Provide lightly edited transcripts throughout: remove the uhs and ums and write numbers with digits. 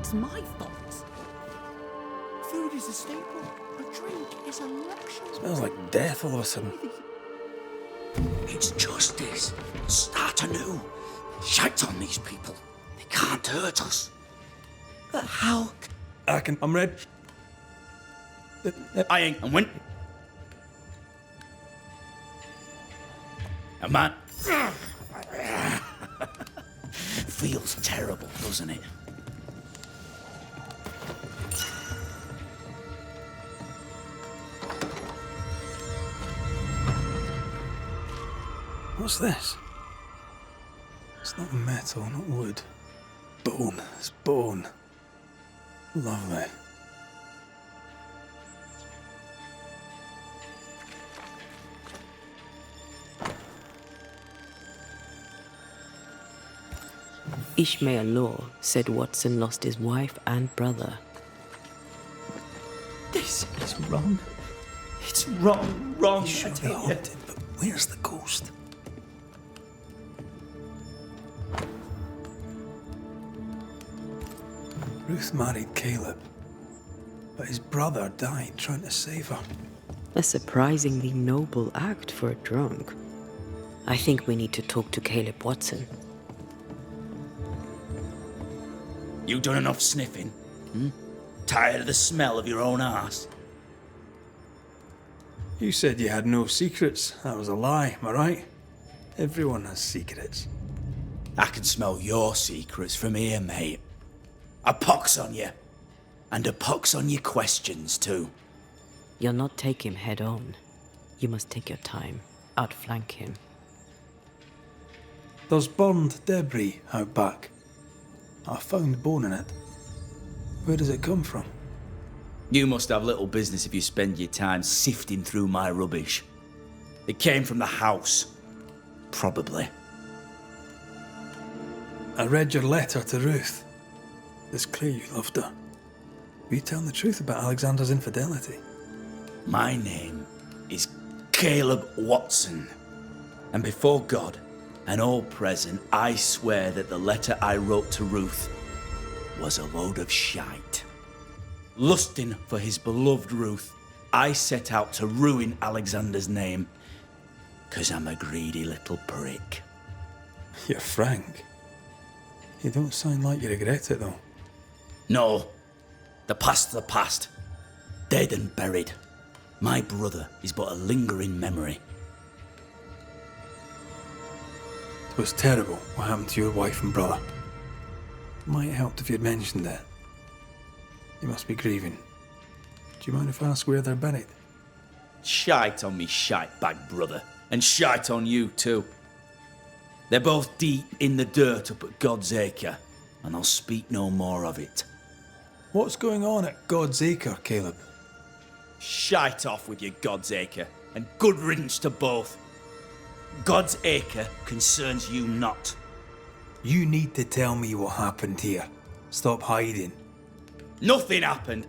It's my fault. Food is a staple. A drink is a luxury. Smells like death all of a sudden. It's justice. Start anew. Shite on these people. They can't hurt us. But how? I'm ready. I ain't. And when? A man. Feels terrible, doesn't it? What's this? It's not metal, not wood. Bone. It's bone. Lovely. Ishmael Law said Watson lost his wife and brother. This is wrong. It's wrong. Sure they're haunted, but where's the ghost? Ruth married Caleb, but his brother died trying to save her. A surprisingly noble act for a drunk. I think we need to talk to Caleb Watson. You done enough sniffing? Tired of the smell of your own arse? You said you had no secrets. That was a lie, am I right? Everyone has secrets. I can smell your secrets from here, mate. A pox on you. And a pox on your questions, too. You'll not take him head on. You must take your time, outflank him. There's burned debris out back. I found bone in it. Where does it come from? You must have little business if you spend your time sifting through my rubbish. It came from the house. Probably. I read your letter to Ruth. It's clear you loved her. Were you telling the truth about Alexander's infidelity? My name is Caleb Watson. And before God and all present, I swear that the letter I wrote to Ruth was a load of shite. Lusting for his beloved Ruth, I set out to ruin Alexander's name, 'cause I'm a greedy little prick. You're frank. You don't sound like you regret it, though. No, the past's the past. Dead and buried. My brother is but a lingering memory. It was terrible what happened to your wife and brother. Might have helped if you'd mentioned it. You must be grieving. Do you mind if I ask where they're buried? Shite on me shite bag brother, and shite on you too. They're both deep in the dirt up at God's Acre, and I'll speak no more of it. What's going on at God's Acre, Caleb? Shite off with your God's Acre, and good riddance to both. God's Acre concerns you not. You need to tell me what happened here. Stop hiding. Nothing happened.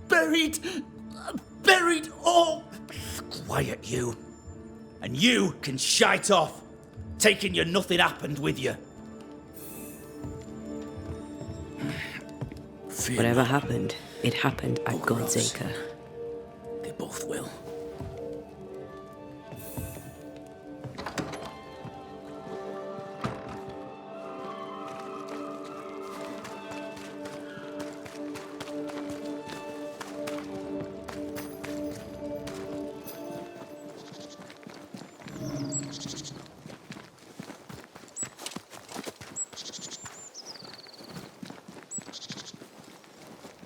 Buried. Oh, quiet you. And you can shite off, taking your nothing happened with you. Whatever happened, it happened at God's Gross. Acre. They both will.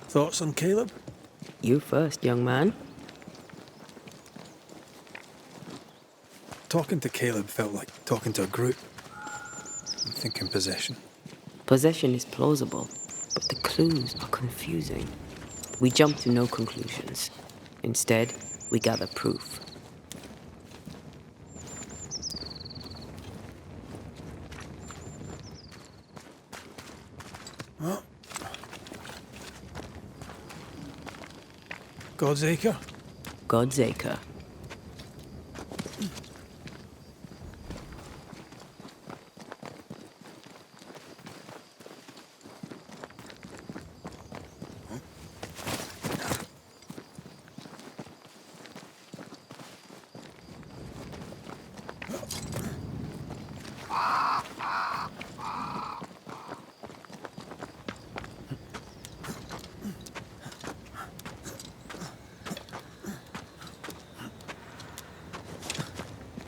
Thoughts on Caleb? You first, young man. Talking to Caleb felt like talking to a group. I'm thinking possession. Possession is plausible, but the clues are confusing. We jump to no conclusions. Instead, we gather proof. Well, God's Acre? God's Acre.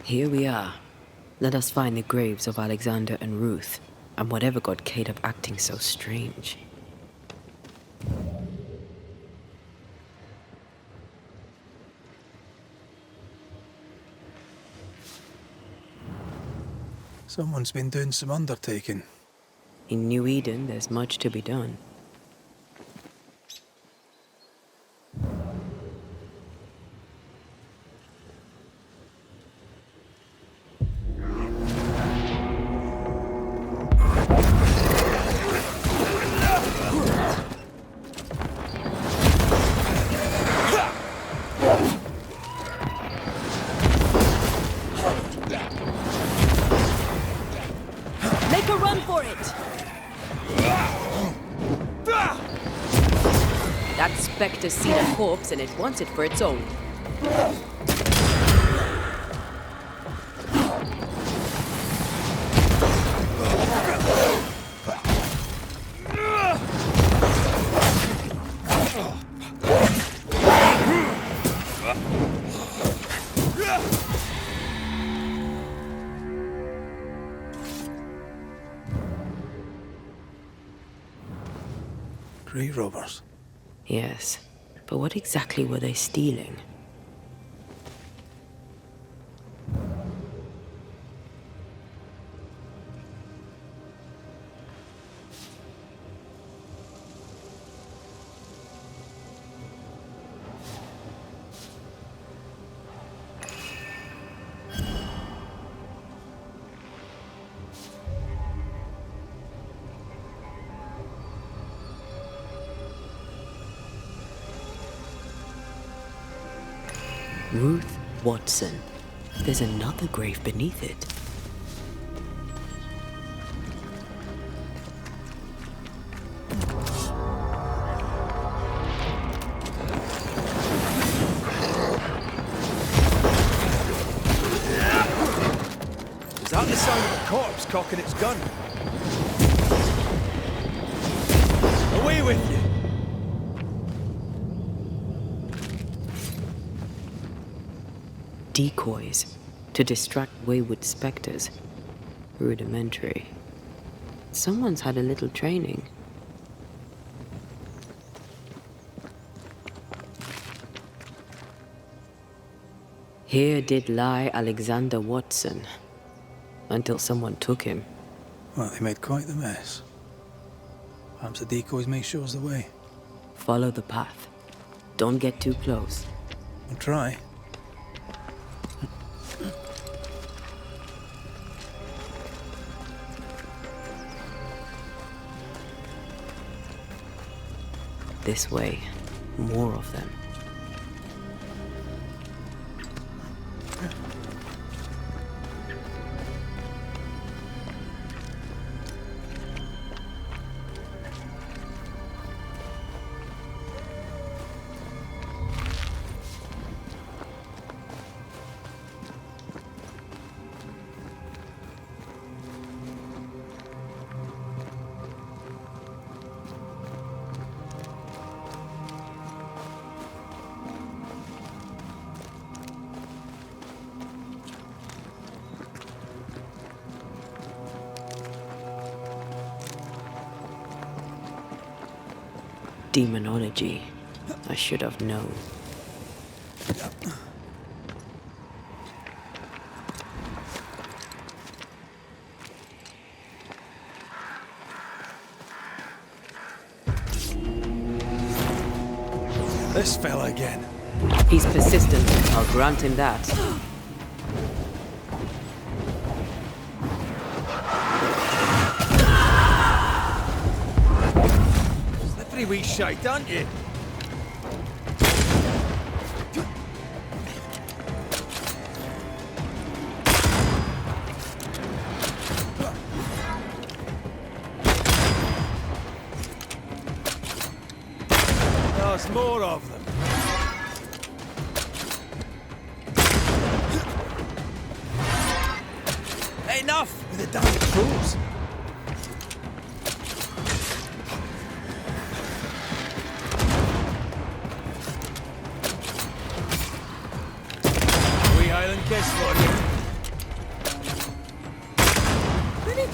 Here we are. Let us find the graves of Alexander and Ruth, and whatever got Caleb acting so strange. Someone's been doing some undertaking. In New Eden, there's much to be done. Make a run for it! That specter's seen a corpse and it wants it for its own. Grave robbers. Yes, but what exactly were they stealing? Ruth Watson. There's another grave beneath it. Is that the sound of a corpse cocking its gun? Away with you! Decoys to distract wayward specters. Rudimentary. Someone's had a little training. Here did lie Alexander Watson, until someone took him. Well, they made quite the mess. Perhaps the decoys may show us the way. Follow the path. Don't get too close. We'll try. This way. More of them. Demonology. I should have known. This fella again. He's persistent. I'll grant him that. Slippery wee shite, aren't you? There's more of them. Enough with the damn trolls. Wee Highland kiss for you.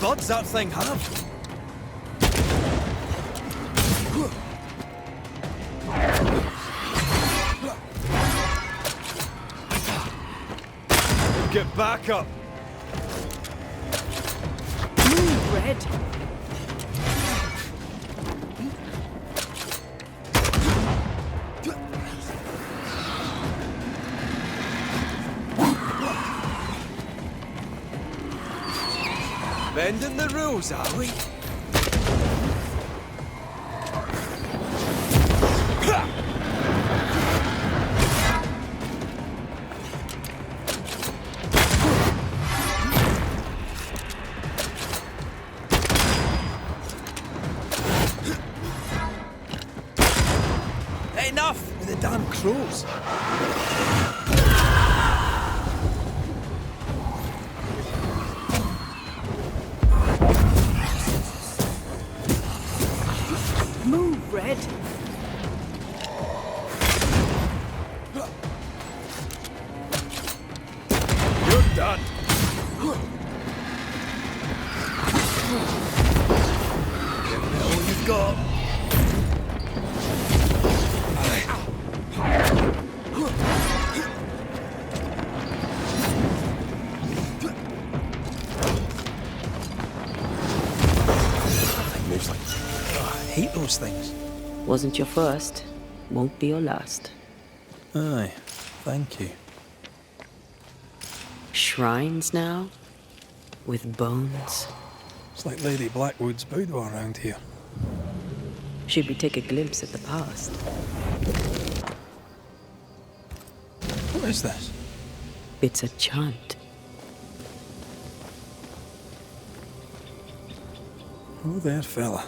buds that thing have? Get back up! Move, Red. Bending the rules, are we? Enough with the damn crows. Move, Red. You're done. Give it all you've got. Moves like... Oh, I hate those things. Wasn't your first, won't be your last. Aye, thank you. Shrines now? With bones? It's like Lady Blackwood's boudoir around here. Should we take a glimpse at the past? What is this? It's a chant. Oh there, fella.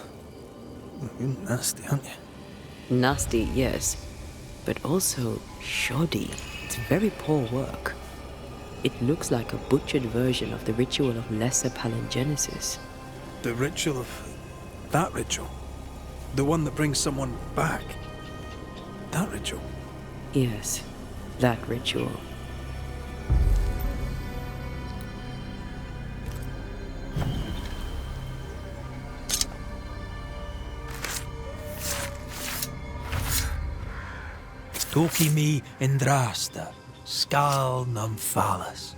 You're nasty, aren't you? Nasty, yes, but also shoddy. It's very poor work. It looks like a butchered version of the ritual of Lesser Palingenesis. The ritual of... that ritual? The one that brings someone back? That ritual? Yes, that ritual. Toki mi indrasta, skal nymphalis.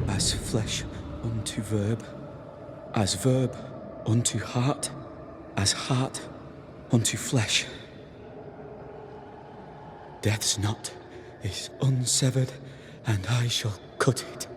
As flesh unto verb, as verb unto heart, as heart unto flesh. Death's knot is unsevered, and I shall cut it.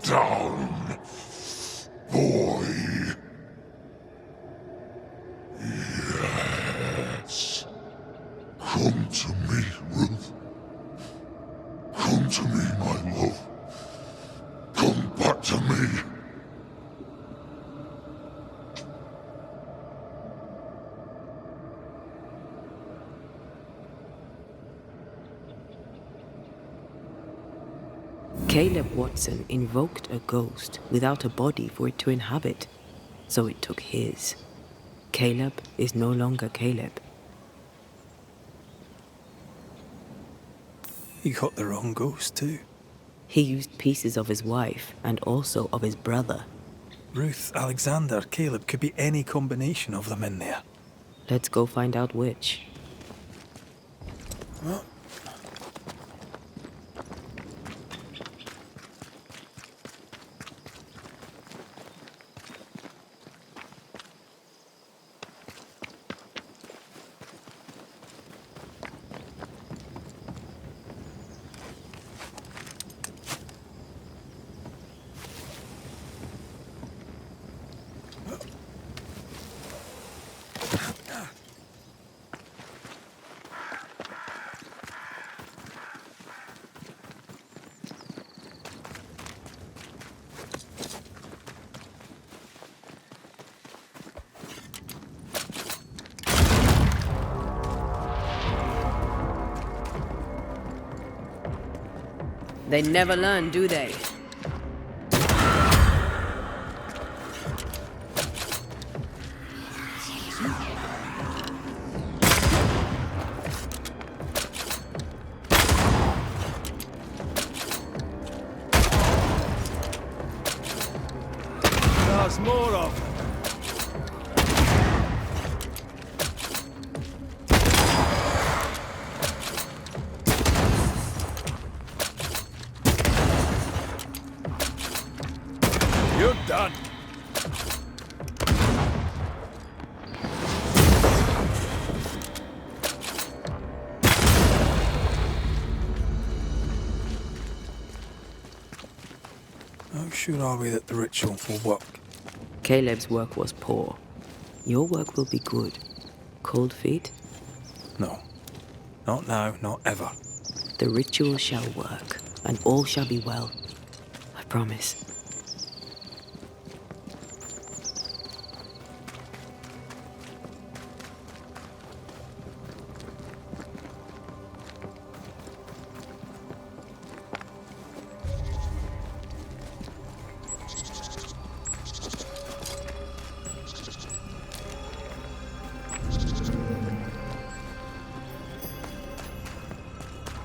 Down, boy. Yes. Come to me, Ruth. Come to me, my love. Come back to me. Caleb Watson invoked a ghost without a body for it to inhabit, so it took his. Caleb is no longer Caleb. He got the wrong ghost too. He used pieces of his wife and also of his brother. Ruth, Alexander, Caleb, could be any combination of them in there. Let's go find out which. They never learn, do they? There's more of them. You're done. How sure are we that the ritual will work? Caleb's work was poor. Your work will be good. Cold feet? No. Not now, not ever. The ritual shall work, and all shall be well. I promise.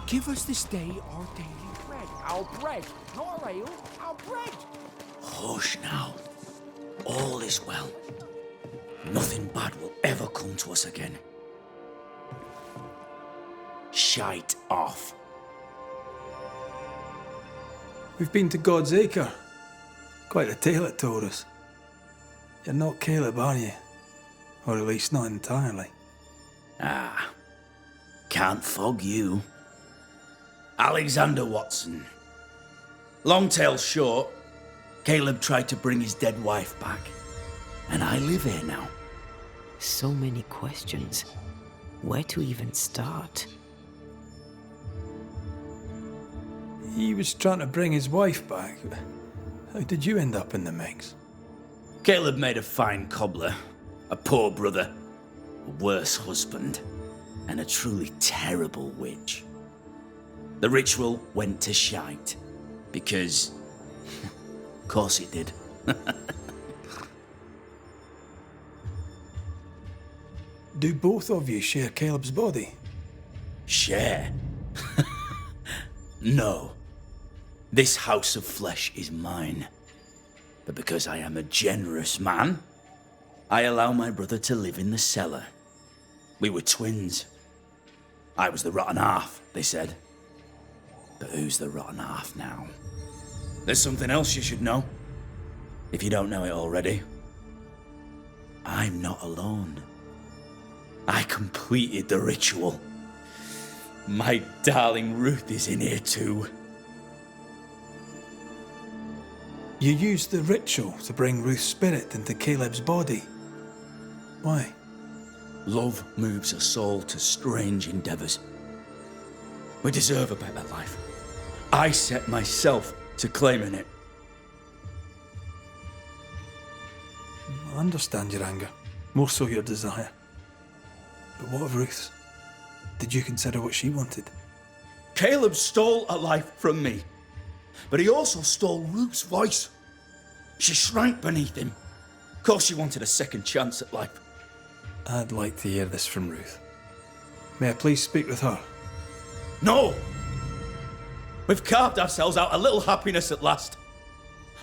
Give us this day our daily bread. Our bread, not our ale, our bread. Hush now. All is well. Nothing bad will ever come to us again. Shite off. We've been to God's Acre. Quite a tale it told us. You're not Caleb, are you? Or at least not entirely. Ah. Can't fog you. Alexander Watson. Long tale short, Caleb tried to bring his dead wife back. And I live here now. So many questions. Where to even start? He was trying to bring his wife back. How did you end up in the mix? Caleb made a fine cobbler, a poor brother, a worse husband, and a truly terrible witch. The ritual went to shite, because... of course it did. Do both of you share Caleb's body? Share? No. This house of flesh is mine. But because I am a generous man, I allow my brother to live in the cellar. We were twins. I was the rotten half, they said. But who's the rotten half now? There's something else you should know. If you don't know it already. I'm not alone. I completed the ritual. My darling Ruth is in here too. You used the ritual to bring Ruth's spirit into Caleb's body. Why? Love moves a soul to strange endeavors. We deserve a better life. I set myself to claiming it. I understand your anger, more so your desire. But what of Ruth's? Did you consider what she wanted? Caleb stole a life from me, but he also stole Ruth's voice. She shrank beneath him. Of course she wanted a second chance at life. I'd like to hear this from Ruth. May I please speak with her? No! We've carved ourselves out a little happiness at last.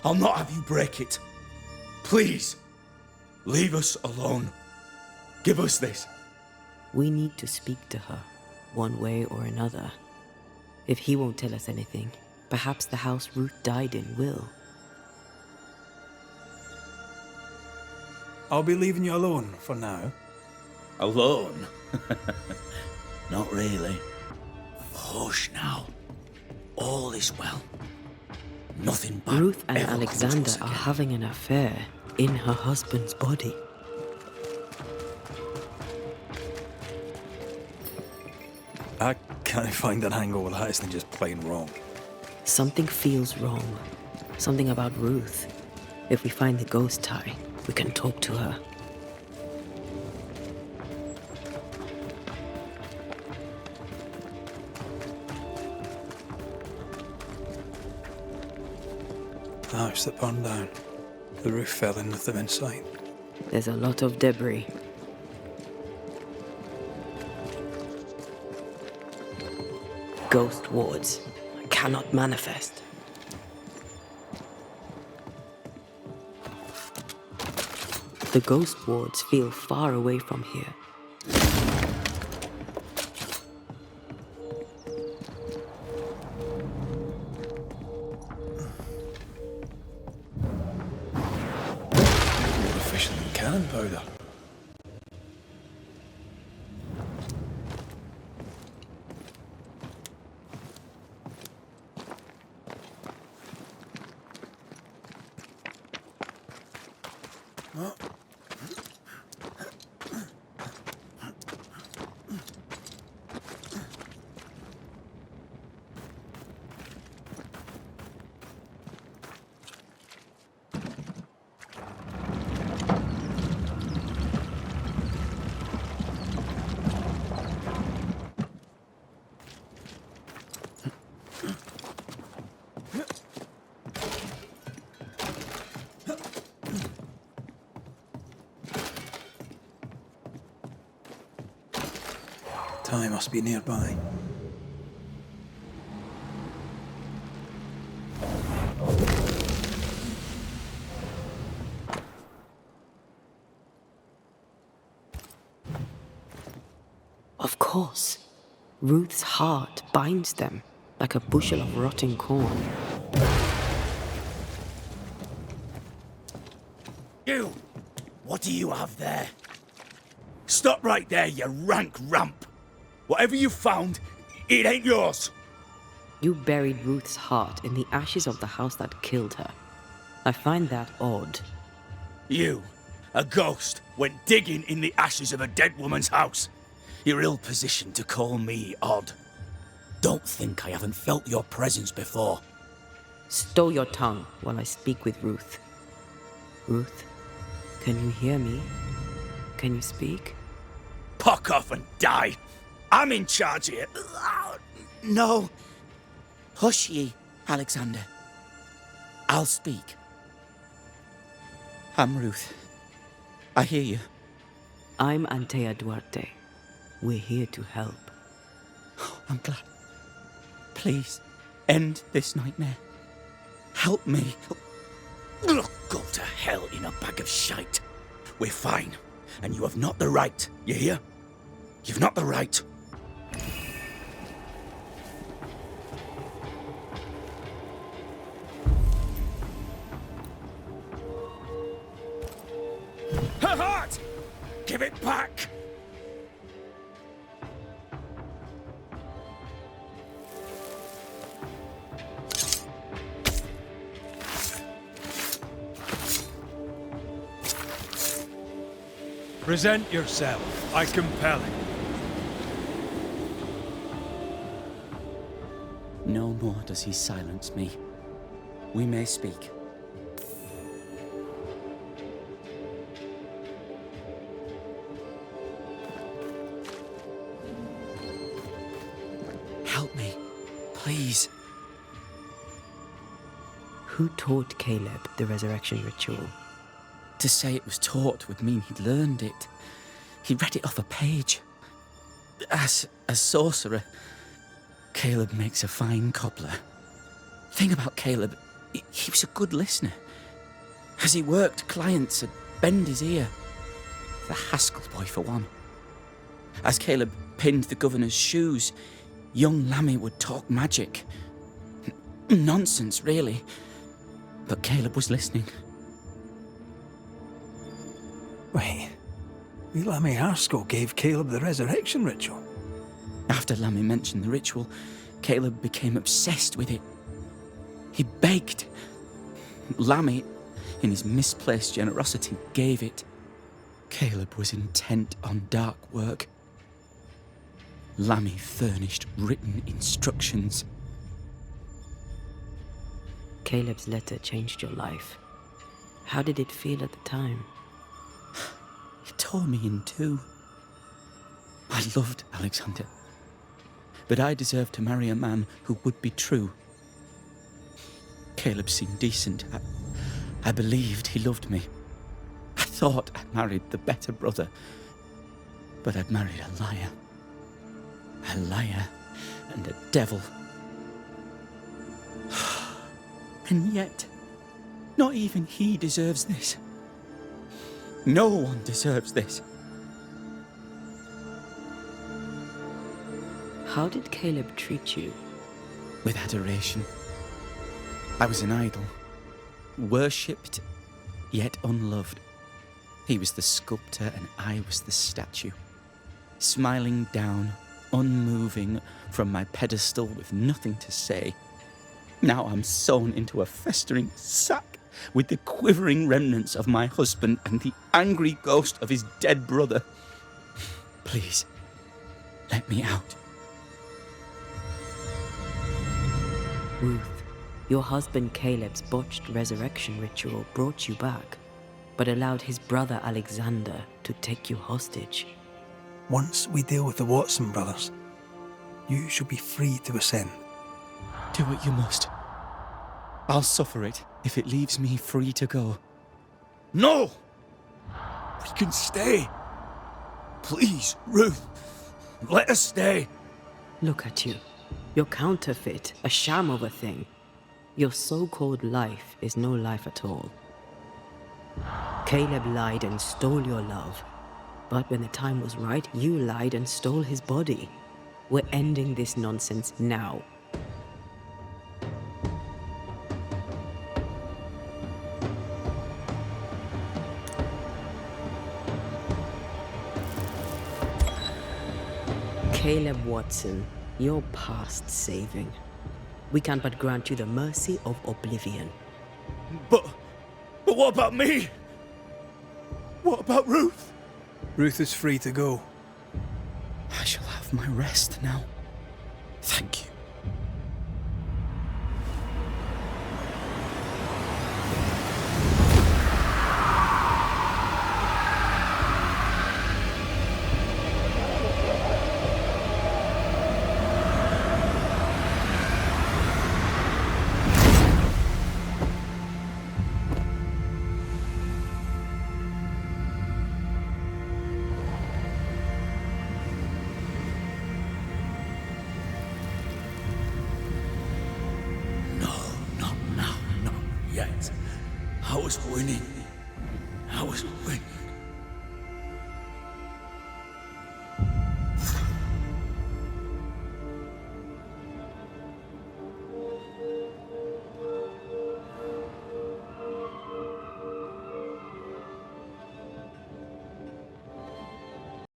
I'll not have you break it. Please, leave us alone. Give us this. We need to speak to her, one way or another. If he won't tell us anything, perhaps the house Ruth died in will. I'll be leaving you alone for now. Alone? Not really. Hush now. All is well. Nothing bad. Ruth and ever comes to Alexander us are again. having an affair in her husband's body. I can't find an angle with that isn't just plain wrong. Something feels wrong. Something about Ruth. If we find the ghost tie, we can talk to her. house that burned down. The roof fell in with them inside. There's a lot of debris. Ghost wards cannot manifest. The ghost wards feel far away from here. More efficient than cannon powder. Ty must be nearby. Of course. Ruth's heart binds them like a bushel of rotting corn. You! What do you have there? Stop right there, you rank ramp! Whatever you found, it ain't yours! You buried Ruth's heart in the ashes of the house that killed her. I find that odd. You, a ghost, went digging in the ashes of a dead woman's house. You're ill-positioned to call me odd. Don't think I haven't felt your presence before. Stow your tongue while I speak with Ruth. Ruth, can you hear me? Can you speak? Puck off and die! I'm in charge here. No. Hush ye, Alexander. I'll speak. I'm Ruth. I hear you. I'm Antea Duarte. We're here to help. I'm glad. Please, end this nightmare. Help me. Go to hell in a bag of shite. We're fine, and you have not the right, you hear? You've not the right. Her heart! Give it back! Present yourself. I compel it. No more does he silence me. We may speak. Help me, please. Who taught Caleb the resurrection ritual? To say it was taught would mean he'd learned it. He read it off a page. As a sorcerer, Caleb makes a fine cobbler. Thing about Caleb, he was a good listener. As he worked, clients would bend his ear. The Haskell boy, for one. As Caleb pinned the governor's shoes, young Lammy would talk magic. Nonsense, really. But Caleb was listening. Wait, Lammy Haskell gave Caleb the resurrection ritual? After Lammy mentioned the ritual, Caleb became obsessed with it. He begged. Lammy, in his misplaced generosity, gave it. Caleb was intent on dark work. Lammy furnished written instructions. Caleb's letter changed your life. How did it feel at the time? It tore me in two. I loved Alexander, but I deserved to marry a man who would be true. Caleb seemed decent. I believed he loved me. I thought I married the better brother, but I'd married a liar. A liar and a devil. And yet, not even he deserves this. No one deserves this. How did Caleb treat you? With adoration. I was an idol, worshipped, yet unloved. He was the sculptor and I was the statue, smiling down, unmoving from my pedestal with nothing to say. Now I'm sewn into a festering sack with the quivering remnants of my husband and the angry ghost of his dead brother. Please, let me out. Ruth, your husband Caleb's botched resurrection ritual brought you back, but allowed his brother Alexander to take you hostage. Once we deal with the Watson brothers, you shall be free to ascend. Do what you must. I'll suffer it if it leaves me free to go. No! We can stay. Please, Ruth, let us stay. Look at you. You're counterfeit, a sham of a thing. Your so-called life is no life at all. Caleb lied and stole your love. But when the time was right, you lied and stole his body. We're ending this nonsense now. Caleb Watson, you're past saving. We can but grant you the mercy of oblivion. But what about me? What about Ruth? Ruth is free to go. I shall have my rest now. Thank you. I was winning. I was winning.